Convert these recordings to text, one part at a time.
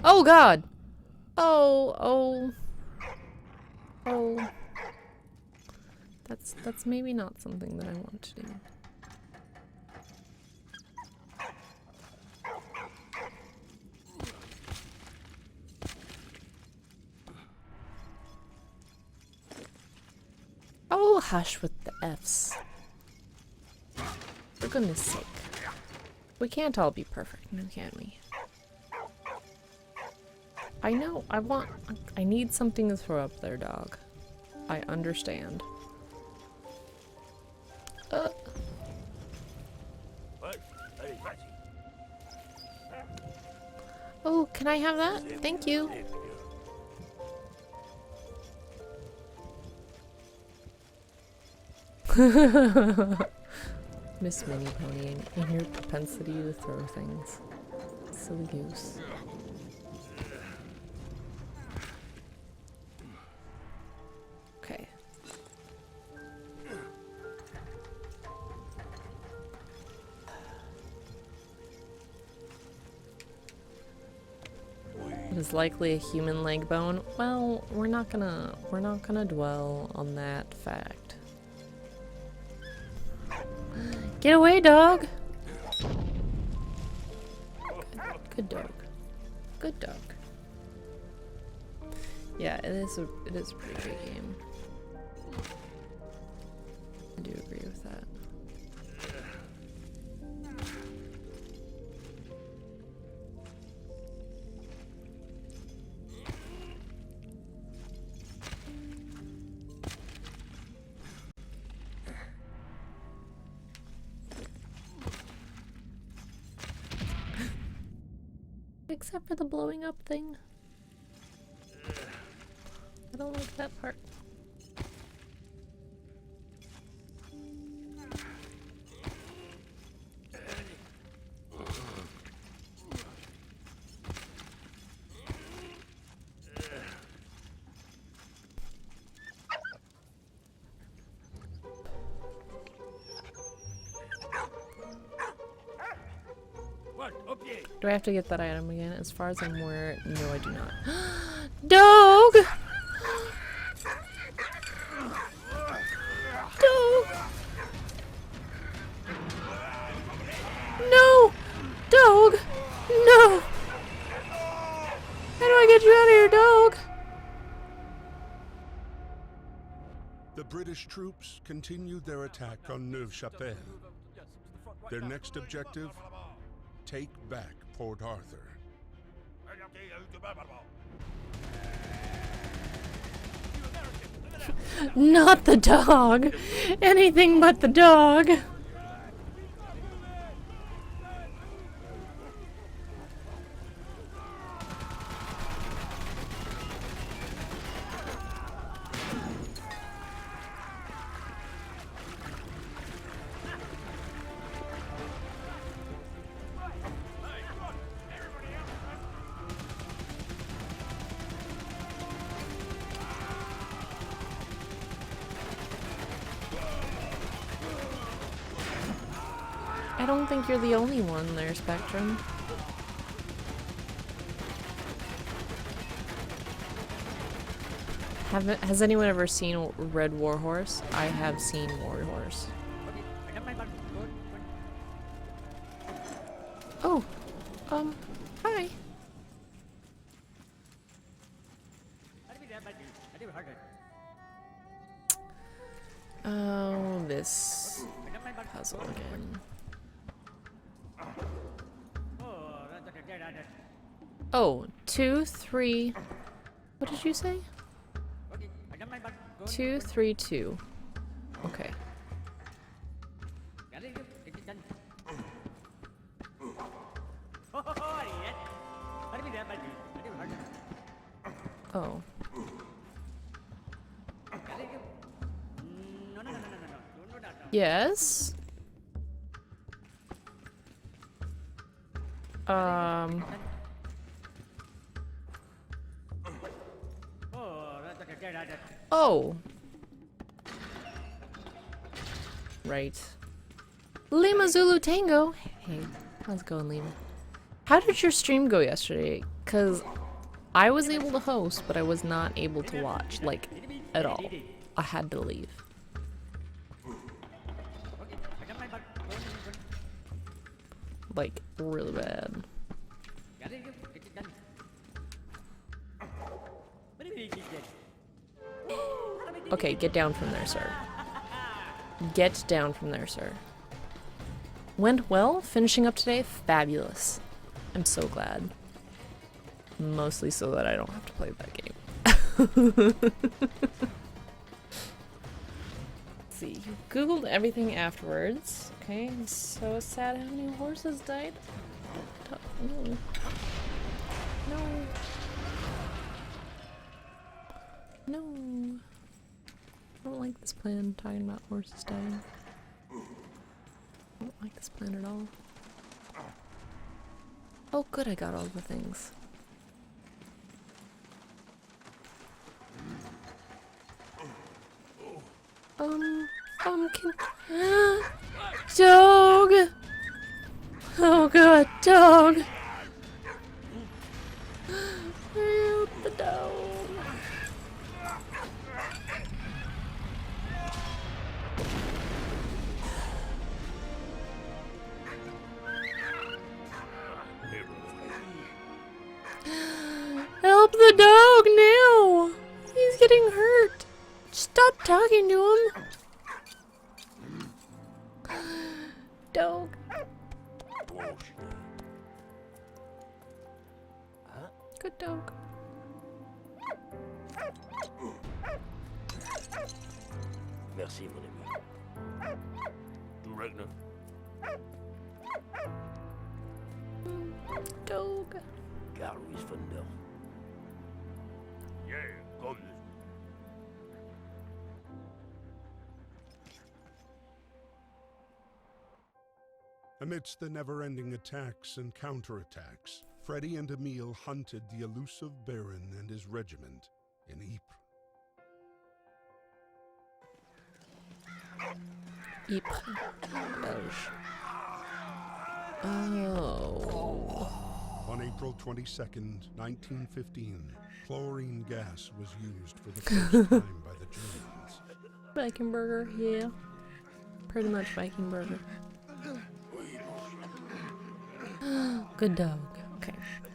Oh God! Oh, oh, oh. That's maybe not something that I want to do. Oh, hush with the F's. For goodness sake. We can't all be perfect, now can we? I know, I need something to throw up there, dog. I understand. Oh, can I have that? Thank you. Miss Mini Pony and your propensity to throw things. Silly goose. Okay. It is likely a human leg bone. Well, we're not gonna dwell on that fact. Get away, dog! Good dog. Good dog. Yeah, it is a pretty good game. I do agree with that. Except for the blowing up thing. I don't like that part. Do I have to get that item again? As far as I'm aware, no I do not. Dog! Dog! No! Dog! No! How do I get you out of here, dog? The British troops continued their attack on Neuve-Chapelle. Their next objective? Take back Port Arthur. Not the dog! Anything but the dog! I don't think you're the only one there, Spectrum. Has anyone ever seen Red Warhorse? I have seen Warhorse. Oh, hi. Oh, this puzzle again. Oh, 2, 3. What did you say? 2, 3, 2. Okay. Oh. Yes. Oh. Right. Lima Zulu Tango. Hey, how's it going, Lima? How did your stream go yesterday? Because I was able to host, but I was not able to watch, like, at all. I had to leave. Like, really bad. Okay, get down from there, sir. Get down from there, sir. Went well, finishing up today, fabulous. I'm so glad. Mostly so that I don't have to play that game. Let's see, you Googled everything afterwards. Okay, I'm so sad how many horses died. No. No. No. I don't like this plan, talking about horses dying. I don't like this plan at all. Oh good, I got all the things. Dog! Oh god, dog! Help the dog! Help the dog now! He's getting hurt! Stop talking to him! Dog. Good dog. Merci, mon ami. Du Ragnar. Dog. Gar Luis Funder. Yeah, come. Amidst the never-ending attacks and counterattacks, Freddy and Emil hunted the elusive Baron and his regiment in Ypres. Ypres. Oh. On April 22nd, 1915, chlorine gas was used for the first time by the Germans. Viking burger, yeah. Pretty much Viking burger. Good dog. Okay.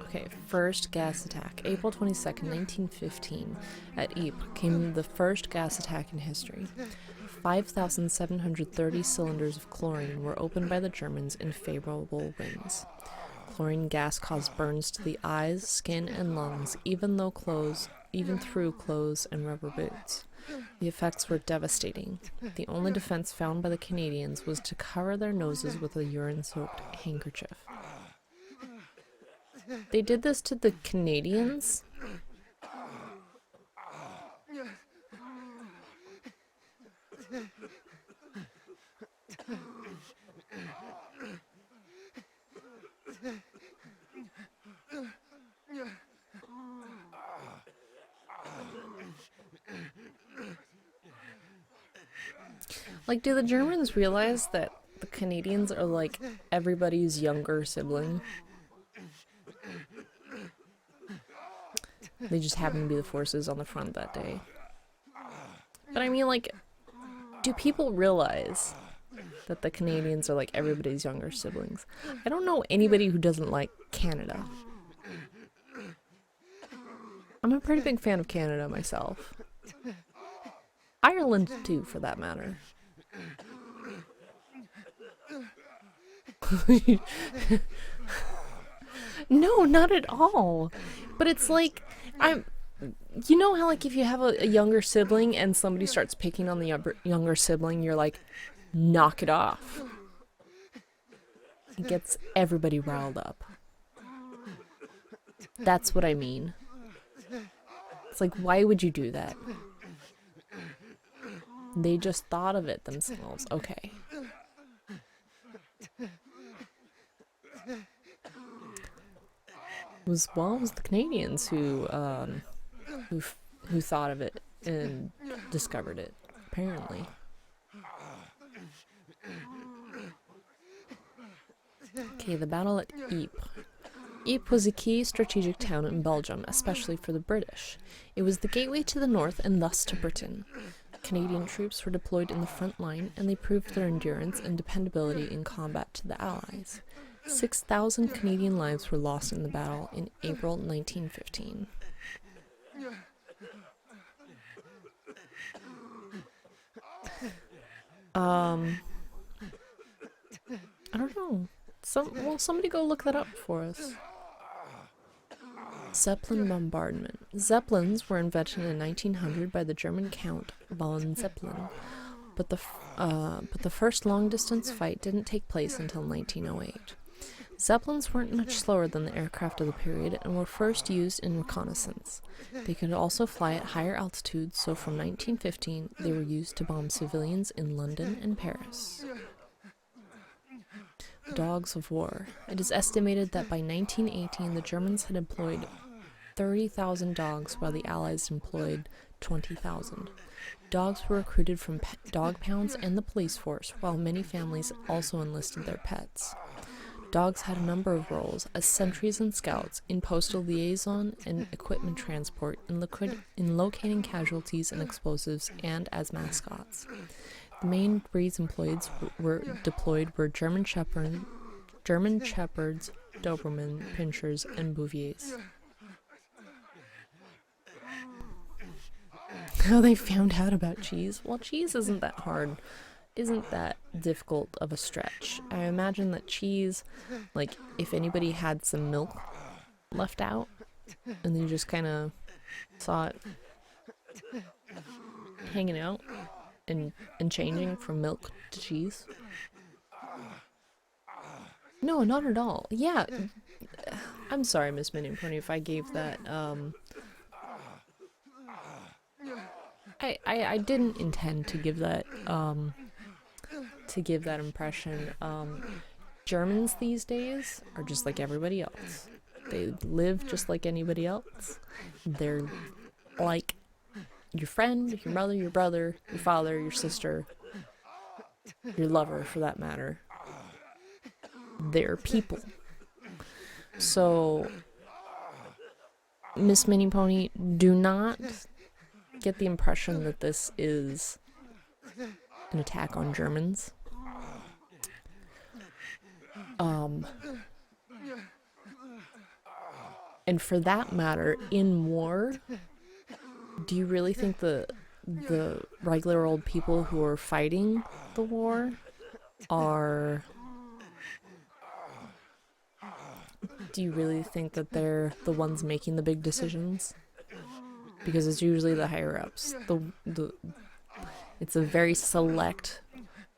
Okay, first gas attack. April 22nd, 1915. At Ypres came the first gas attack in history. 5,730 cylinders of chlorine were opened by the Germans in favorable winds. Chlorine gas caused burns to the eyes, skin, and lungs, even through clothes and rubber boots. The effects were devastating. The only defense found by the Canadians was to cover their noses with a urine-soaked handkerchief. They did this to the Canadians? Like, do the Germans realize that the Canadians are like everybody's younger sibling? They just happen to be the forces on the front that day. But I mean, like, do people realize that the Canadians are like everybody's younger siblings? I don't know anybody who doesn't like Canada. I'm a pretty big fan of Canada myself. Ireland too, for that matter. No, not at all. But it's like, you know how like if you have a younger sibling and somebody starts picking on the younger sibling, you're like, knock it off. It gets everybody riled up. That's what I mean. It's like, why would you do that? They just thought of it themselves. Okay. It was the Canadians who thought of it and discovered it, apparently. Okay, the battle at Ypres. Ypres was a key strategic town in Belgium, especially for the British. It was the gateway to the north and thus to Britain. Canadian troops were deployed in the front line, and they proved their endurance and dependability in combat to the Allies. 6,000 Canadian lives were lost in the battle in April 1915. I don't know. Somebody go look that up for us. Zeppelin bombardment. Zeppelins were invented in 1900 by the German Count von Zeppelin, but the first long-distance fight didn't take place until 1908. Zeppelins weren't much slower than the aircraft of the period and were first used in reconnaissance. They could also fly at higher altitudes, so from 1915 they were used to bomb civilians in London and Paris. Dogs of war. It is estimated that by 1918 the Germans had employed 30,000 dogs while the Allies employed 20,000. Dogs were recruited from dog pounds and the police force, while many families also enlisted their pets. Dogs had a number of roles as sentries and scouts, in postal liaison and equipment transport, in locating casualties and explosives, and as mascots. The main breeds were deployed were German Shepherds, Doberman, Pinschers, and Bouviers. How they found out about cheese? Well, cheese isn't that hard. Isn't that difficult of a stretch. I imagine that cheese, like, if anybody had some milk left out, and you just kind of saw it hanging out and changing from milk to cheese. No, not at all. Yeah, I'm sorry, Miss Minnie Pony, if I gave that, I didn't intend to give that, impression. Germans these days are just like everybody else. They live just like anybody else. They're like your friend, your mother, your brother, your father, your sister, your lover, for that matter. They're people. So, Miss Minnie Pony, do not get the impression that this is an attack on Germans. And for that matter, in war, do you really think the regular old people who are fighting the war are... Do you really think that they're the ones making the big decisions? Because it's usually the higher-ups. It's a very select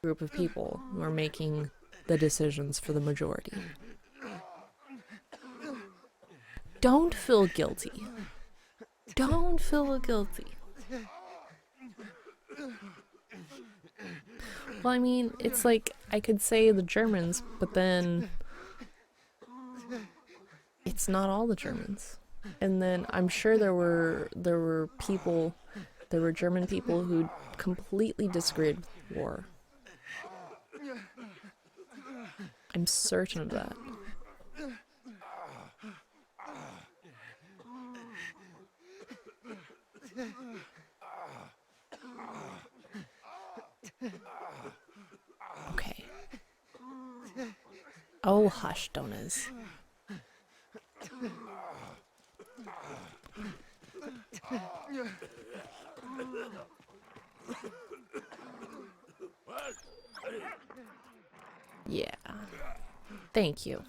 group of people who are making the decisions for the majority. Don't feel guilty. Don't feel guilty. Well, I mean, it's like, I could say the Germans, but then it's not all the Germans. And then I'm sure there were German people who completely disagreed with war. I'm certain of that. Okay. Oh, hush, Donas. Yeah. Thank you.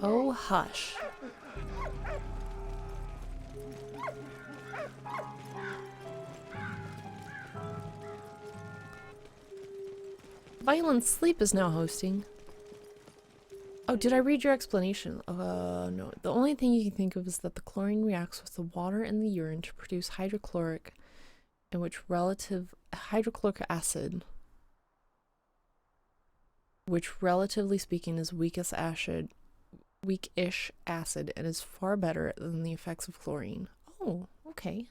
Oh, hush. Violent Sleep is now hosting. Oh, did I read your explanation? No. The only thing you can think of is that the chlorine reacts with the water in the urine to produce hydrochloric, in which hydrochloric acid, which relatively speaking is weakish acid and is far better than the effects of chlorine. Oh, okay.